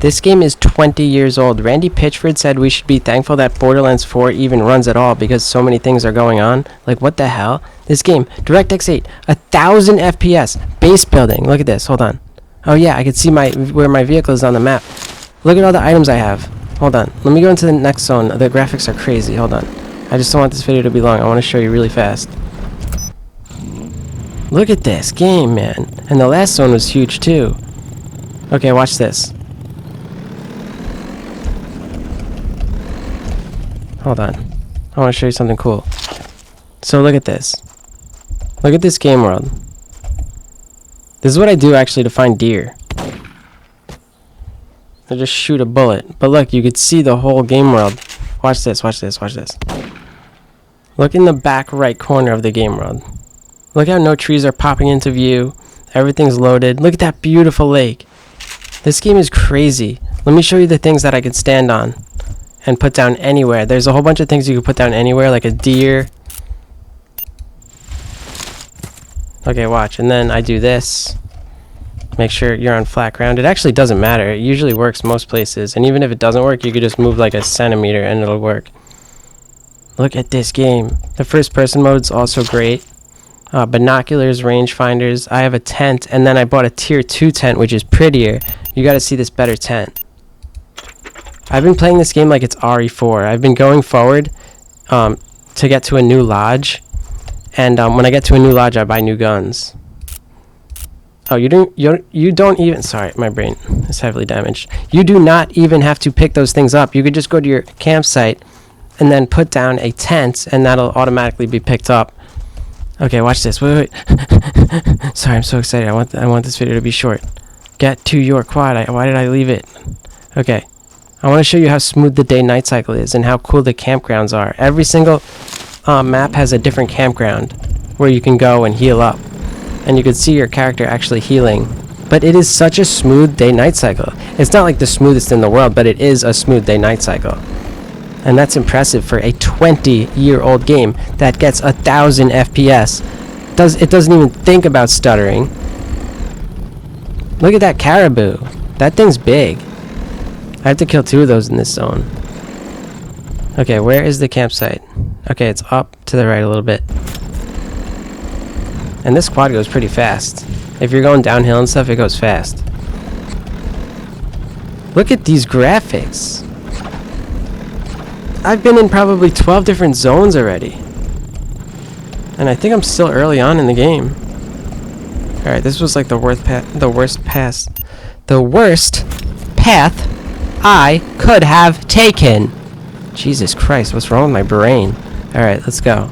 This game is 20 years old. Randy Pitchford said we should be thankful that Borderlands 4 even runs at all because so many things are going on. Like, what the hell? This game, DirectX 8, 1000 FPS, base building. Look at this. Hold on. Oh yeah, I can see where my vehicle is on the map. Look at all the items I have. Hold on. Let me go into the next zone. The graphics are crazy. Hold on. I just don't want this video to be long. I want to show you really fast. Look at this game, man. And the last zone was huge too. Okay, watch this. Hold on. I want to show you something cool. So look at this. Look at this game world. This is what I do actually to find deer. I just shoot a bullet. But look, you could see the whole game world. Watch this, watch this, watch this. Look in the back right corner of the game world. Look how no trees are popping into view. Everything's loaded. Look at that beautiful lake. This game is crazy. Let me show you the things that I could stand on and put down anywhere. There's a whole bunch of things you can put down anywhere, like a deer. Okay, watch. And then I do this. Make sure you're on flat ground. It actually doesn't matter. It usually works most places. And even if it doesn't work, you could just move like a centimeter and it'll work. Look at this game. The first person mode is also great. Binoculars, rangefinders. I have a tent, and then I bought a tier 2 tent, which is prettier. You gotta see this better tent. I've been playing this game like it's RE4. I've been going forward to get to a new lodge, and when I get to a new lodge, I buy new guns. Oh, you don't even, sorry, my brain is heavily damaged. You do not even have to pick those things up. You could just go to your campsite and then put down a tent, and that'll automatically be picked up. Okay, watch this. Wait. Sorry, I'm so excited. I want this video to be short. Get to your quad. Why did I leave it? Okay. I want to show you how smooth the day-night cycle is and how cool the campgrounds are. Every single map has a different campground where you can go and heal up. And you can see your character actually healing. But it is such a smooth day-night cycle. It's not like the smoothest in the world, but it is a smooth day-night cycle. And that's impressive for a 20-year-old game that gets 1000 FPS. It doesn't even think about stuttering. Look at that caribou. That thing's big. I have to kill 2 of those in this zone. Okay, where is the campsite? Okay, it's up to the right a little bit. And this quad goes pretty fast. If you're going downhill and stuff, it goes fast. Look at these graphics. I've been in probably 12 different zones already. And I think I'm still early on in the game. Alright, this was like the worst path I could have taken. Jesus Christ, what's wrong with my brain? Alright, let's go.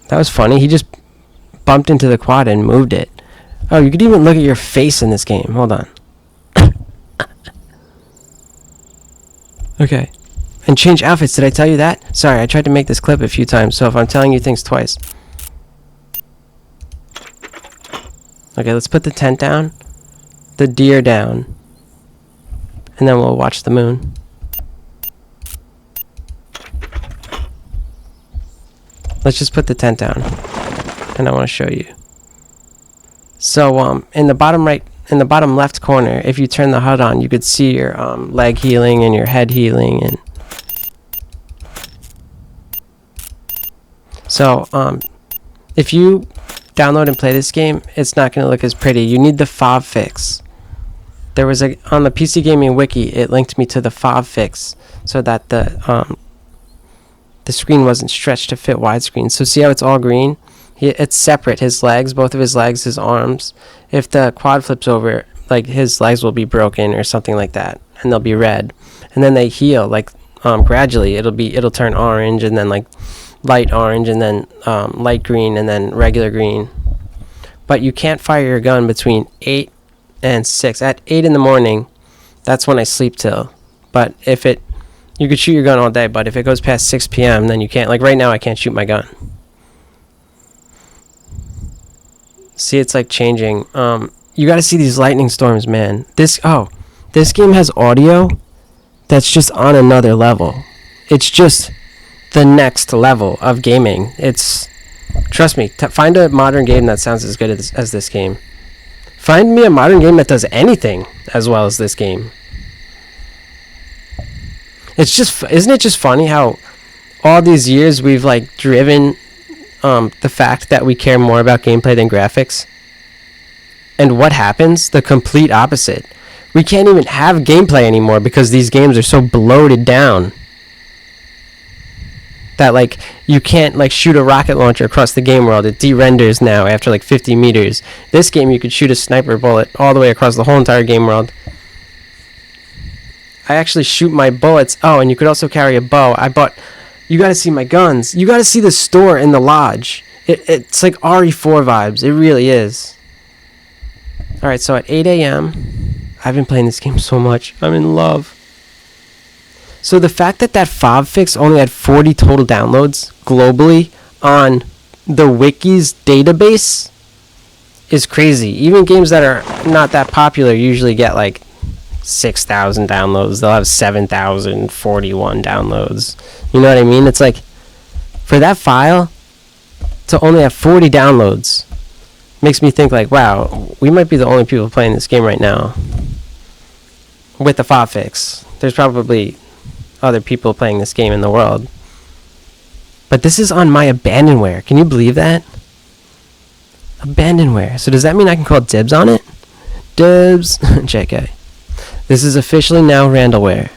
That was funny. He just bumped into the quad and moved it. Oh, you could even look at your face in this game. Hold on. Okay. And change outfits. Did I tell you that? Sorry, I tried to make this clip a few times, so if I'm telling you things twice. Okay, let's put the tent down, the deer down, and then we'll watch the moon. Let's just put the tent down, and I want to show you. So, in the bottom left corner, if you turn the HUD on, you could see your leg healing and your head healing, and so if you download and play this game, it's not going to look as pretty. You need the FOV fix. There was on the PC Gaming Wiki, it linked me to the FOV fix so that the screen wasn't stretched to fit widescreen. So see how it's all green? It's separate. His legs, both of his legs, his arms. If the quad flips over, like his legs will be broken or something like that, and they'll be red. And then they heal like gradually. It'll turn orange, and then like light orange, and then light green, and then regular green. But you can't fire your gun between 8 and 6. At 8 in the morning, that's when I sleep till. But you could shoot your gun all day, but if it goes past 6 p.m., then you can't. Like right now, I can't shoot my gun. See, it's like changing. You got to see these lightning storms, man. This game has audio that's just on another level. It's just the next level of gaming. It's Trust me, find a modern game that sounds as good as this game. Find me a modern game that does anything as well as this game. It's just, isn't it just funny how all these years we've like driven the fact that we care more about gameplay than graphics? And what happens? The complete opposite. We can't even have gameplay anymore because these games are so bloated down that like you can't like shoot a rocket launcher across the game world. It de-renders now after like 50 meters. This game you could shoot a sniper bullet all the way across the whole entire game world. I actually shoot my bullets. Oh, and you could also carry a bow. You gotta see my guns. You gotta see the store in the lodge. It's like RE4 vibes. It really is. Alright, so at 8 a.m. I've been playing this game so much. I'm in love. So the fact that fob fix only had 40 total downloads globally on the wiki's database is crazy. Even games that are not that popular usually get like 6,000 downloads. They'll have 7,041 downloads. You know what I mean? It's like, for that file to only have 40 downloads makes me think like, wow, we might be the only people playing this game right now with the fob fix. There's probably other people playing this game in the world. But this is on my abandonware. Can you believe that? Abandonware. So does that mean I can call dibs on it? Dibs. JK. This is officially now Randallware.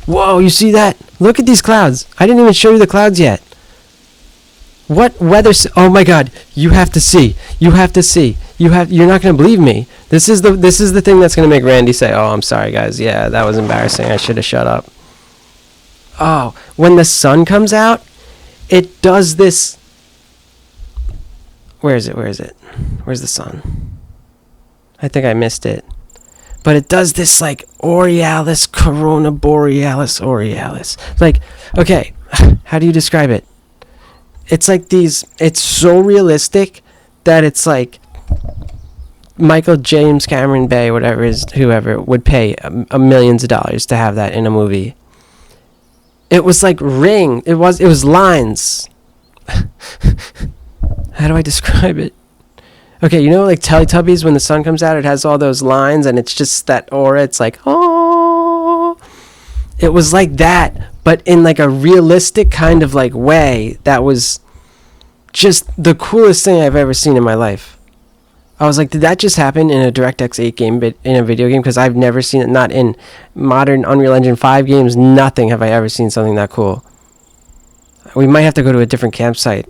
Whoa, you see that? Look at these clouds. I didn't even show you the clouds yet. What weather? Oh my God! You have to see. You have to see. You're not gonna believe me. This is the thing that's gonna make Randy say, "Oh, I'm sorry, guys. Yeah, that was embarrassing. I should have shut up." Oh, when the sun comes out, it does this. Where is it? Where is it? Where's the sun? I think I missed it. But it does this like Aurealis, Corona Borealis, Aurealis. Like, okay, how do you describe it? It's like it's so realistic that it's like Michael James Cameron Bay, whoever would pay millions of dollars to have that in a movie. It was like Ring. It was lines. How do I describe it? Okay, you know like Teletubbies, when the sun comes out, it has all those lines and it's just that aura. It's like, oh. It was like that, but in like a realistic kind of like way that was just the coolest thing I've ever seen in my life. I was like, did that just happen in a DirectX 8 game, in a video game? Because I've never seen it, not in modern Unreal Engine 5 games, nothing have I ever seen something that cool. We might have to go to a different campsite.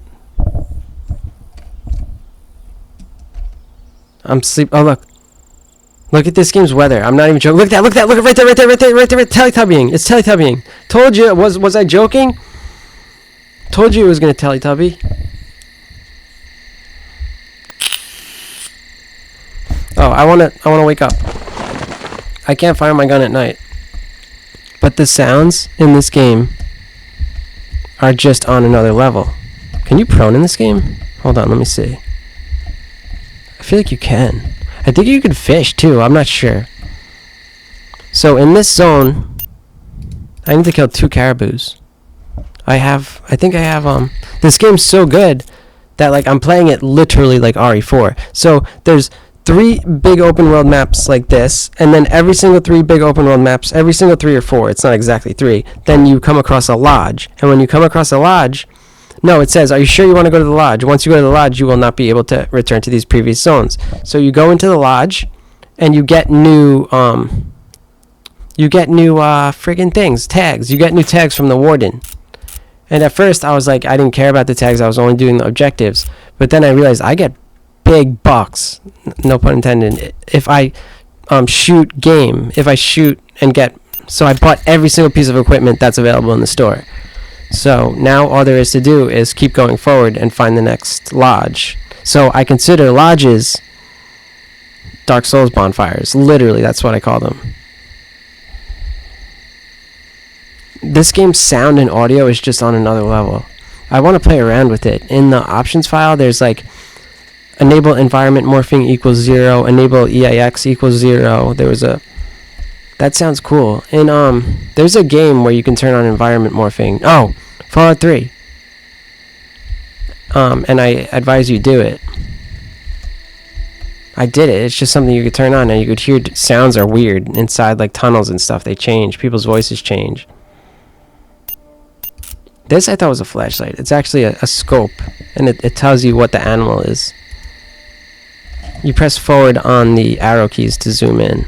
Oh, look at this game's weather. I'm not even joking. Look at that, look right there, Teletubbying. It's Teletubbying. Told you, was I joking? Told you it was gonna Teletubby. Oh, I wanna wake up. I can't fire my gun at night. But the sounds in this game are just on another level. Can you prone in this game? Hold on, let me see. I feel like you can. I think you can fish too. I'm not sure. So in this zone, I need to kill 2 caribous. I think I have this game's so good that like I'm playing it literally like RE4. So there's 3 big open world maps like this, and then every single 3 big open world maps, every single 3 or 4, it's not exactly 3, then you come across a lodge. And when you come across a lodge, no, it says, are you sure you want to go to the lodge? Once you go to the lodge, you will not be able to return to these previous zones. So you go into the lodge, and you get new friggin' things, tags. You get new tags from the warden. And at first, I was like, I didn't care about the tags. I was only doing the objectives. But then I realized I get big bucks, no pun intended, if I shoot game. If I shoot and get... So I bought every single piece of equipment that's available in the store. So now all there is to do is keep going forward and find the next lodge. So I consider lodges Dark Souls bonfires. Literally, that's what I call them. This game's sound and audio is just on another level. I want to play around with it. In the options file, there's like enable environment morphing equals 0, enable EIX equals 0. That sounds cool. And there's a game where you can turn on environment morphing. Oh, Fallout 3. and I advise you do it. I did it. It's just something you could turn on, and you could hear sounds are weird inside, like tunnels and stuff. They change. People's voices change. This I thought was a flashlight. It's actually a scope, and it tells you what the animal is. You press forward on the arrow keys to zoom in,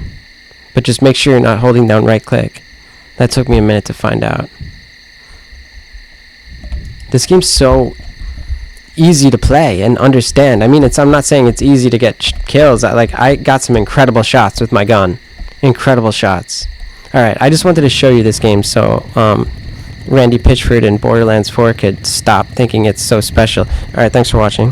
but just make sure you're not holding down right click. That took me a minute to find out. This game's so easy to play and understand. I mean, I'm not saying it's easy to get kills. I got some incredible shots with my gun. Incredible shots. Alright, I just wanted to show you this game so Randy Pitchford in Borderlands 4 could stop thinking it's so special. Alright, thanks for watching.